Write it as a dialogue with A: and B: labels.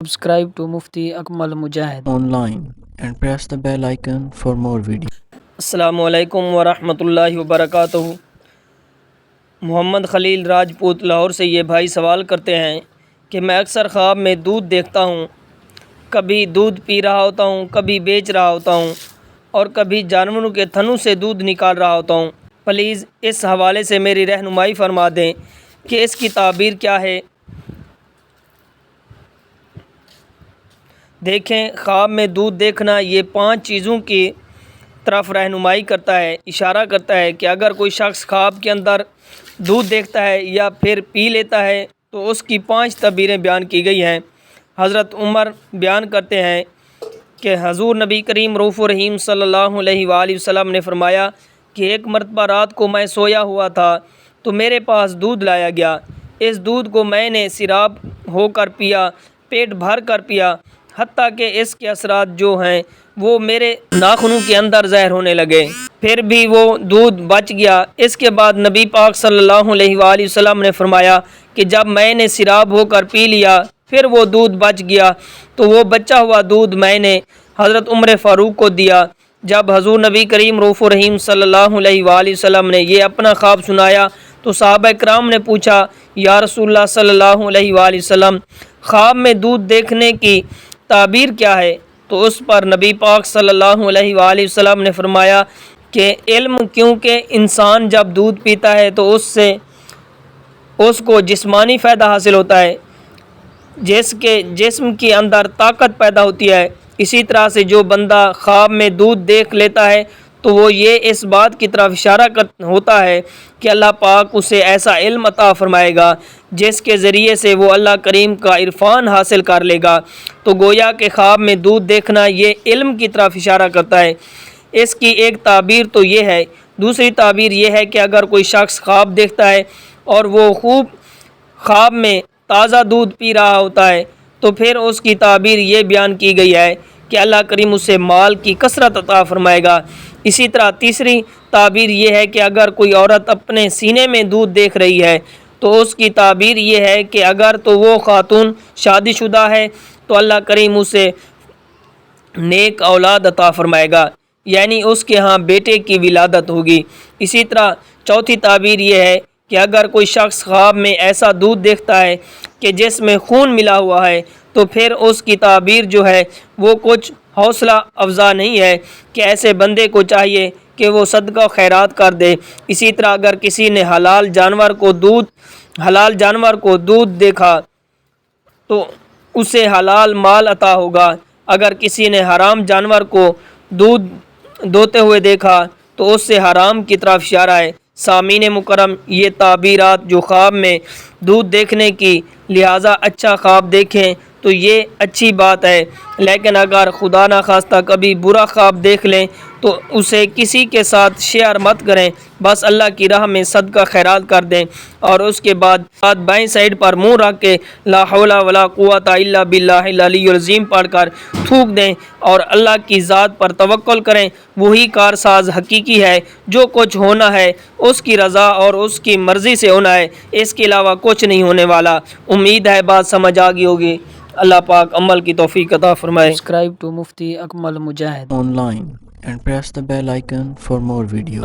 A: Subscribe to Mufti Akmal Mujahid
B: online and press the bell icon for more videos.
C: السلام علیکم ورحمۃ اللہ وبرکاتہ۔ محمد خلیل راجپوت لاہور سے یہ بھائی سوال کرتے ہیں کہ میں اکثر خواب میں دودھ دیکھتا ہوں، کبھی دودھ پی رہا ہوتا ہوں، کبھی بیچ رہا ہوتا ہوں اور کبھی جانوروں کے تھنوں سے دودھ نکال رہا ہوتا ہوں۔ پلیز اس حوالے سے میری رہنمائی فرما دیں کہ اس کی تعبیر کیا ہے۔ دیکھیں، خواب میں دودھ دیکھنا یہ 5 چیزوں کی طرف رہنمائی کرتا ہے، اشارہ کرتا ہے کہ اگر کوئی شخص خواب کے اندر دودھ دیکھتا ہے یا پھر پی لیتا ہے تو اس کی 5 تعبیریں بیان کی گئی ہیں۔ حضرت عمر بیان کرتے ہیں کہ حضور نبی کریم رؤوف الرحیم صلی اللہ علیہ وآلہ وسلم نے فرمایا کہ ایک مرتبہ رات کو میں سویا ہوا تھا تو میرے پاس دودھ لایا گیا۔ اس دودھ کو میں نے سیراب ہو کر پیا، پیٹ بھر کر پیا، حتیٰ کہ اس کے اثرات جو ہیں وہ میرے ناخنوں کے اندر ظاہر ہونے لگے، پھر بھی وہ دودھ بچ گیا۔ اس کے بعد نبی پاک صلی اللہ علیہ وآلہ وسلم نے فرمایا کہ جب میں نے سیراب ہو کر پی لیا پھر وہ دودھ بچ گیا تو وہ بچا ہوا دودھ میں نے حضرت عمر فاروق کو دیا۔ جب حضور نبی کریم رؤوف الرحیم صلی اللہ علیہ وآلہ وسلم نے یہ اپنا خواب سنایا تو صحابہ کرام نے پوچھا، یا رسول اللہ صلی اللہ علیہ وآلہ وسلم، خواب میں دودھ دیکھنے کی تعبیر کیا ہے؟ تو اس پر نبی پاک صلی اللہ علیہ وآلہ وسلم نے فرمایا کہ علم، کیونکہ انسان جب دودھ پیتا ہے تو اس سے اس کو جسمانی فائدہ حاصل ہوتا ہے، جسم کے اندر طاقت پیدا ہوتی ہے۔ اسی طرح سے جو بندہ خواب میں دودھ دیکھ لیتا ہے تو وہ یہ اس بات کی طرف اشارہ ہوتا ہے کہ اللہ پاک اسے ایسا علم عطا فرمائے گا جس کے ذریعے سے وہ اللہ کریم کا عرفان حاصل کر لے گا۔ تو گویا کہ خواب میں دودھ دیکھنا یہ علم کی طرف اشارہ کرتا ہے۔ اس کی ایک تعبیر تو یہ ہے۔ دوسری تعبیر یہ ہے کہ اگر کوئی شخص خواب دیکھتا ہے اور وہ خوب خواب میں تازہ دودھ پی رہا ہوتا ہے تو پھر اس کی تعبیر یہ بیان کی گئی ہے کہ اللہ کریم اسے مال کی کثرت عطا فرمائے گا۔ اسی طرح تیسری تعبیر یہ ہے کہ اگر کوئی عورت اپنے سینے میں دودھ دیکھ رہی ہے تو اس کی تعبیر یہ ہے کہ اگر تو وہ خاتون شادی شدہ ہے تو اللہ کریم اسے نیک اولاد عطا فرمائے گا، یعنی اس کے ہاں بیٹے کی ولادت ہوگی۔ اسی طرح چوتھی تعبیر یہ ہے کہ اگر کوئی شخص خواب میں ایسا دودھ دیکھتا ہے کہ جس میں خون ملا ہوا ہے تو پھر اس کی تعبیر جو ہے وہ کچھ حوصلہ افزا نہیں ہے کہ ایسے بندے کو چاہیے کہ وہ صدقہ خیرات کر دے۔ اسی طرح اگر کسی نے حلال جانور کو دودھ دیکھا تو اسے حلال مال عطا ہوگا۔ اگر کسی نے حرام جانور کو دودھ دوتے ہوئے دیکھا تو اس سے حرام کی طرف اشارہ ہے۔ سامعین مکرم، یہ تعبیرات جو خواب میں دودھ دیکھنے کی، لہٰذا اچھا خواب دیکھیں تو یہ اچھی بات ہے، لیکن اگر خدا نخواستہ کبھی برا خواب دیکھ لیں تو اسے کسی کے ساتھ شیئر مت کریں، بس اللہ کی راہ میں صدقہ خیرات کر دیں اور اس کے بعد بائیں سائڈ پر منہ رکھ کے لا حول ولا قوت الا باللہ العلی العظیم پڑھ کر تھوک دیں اور اللہ کی ذات پر توکل کریں۔ وہی کارساز حقیقی ہے، جو کچھ ہونا ہے اس کی رضا اور اس کی مرضی سے ہونا ہے، اس کے علاوہ کچھ نہیں ہونے والا۔ امید ہے بات سمجھ آ گئی ہوگی۔ اللہ پاک عمل کی توفیق عطا فرمائے۔
A: Subscribe to Mufti Akmal Mujahid
B: Online and press the bell icon for more videos.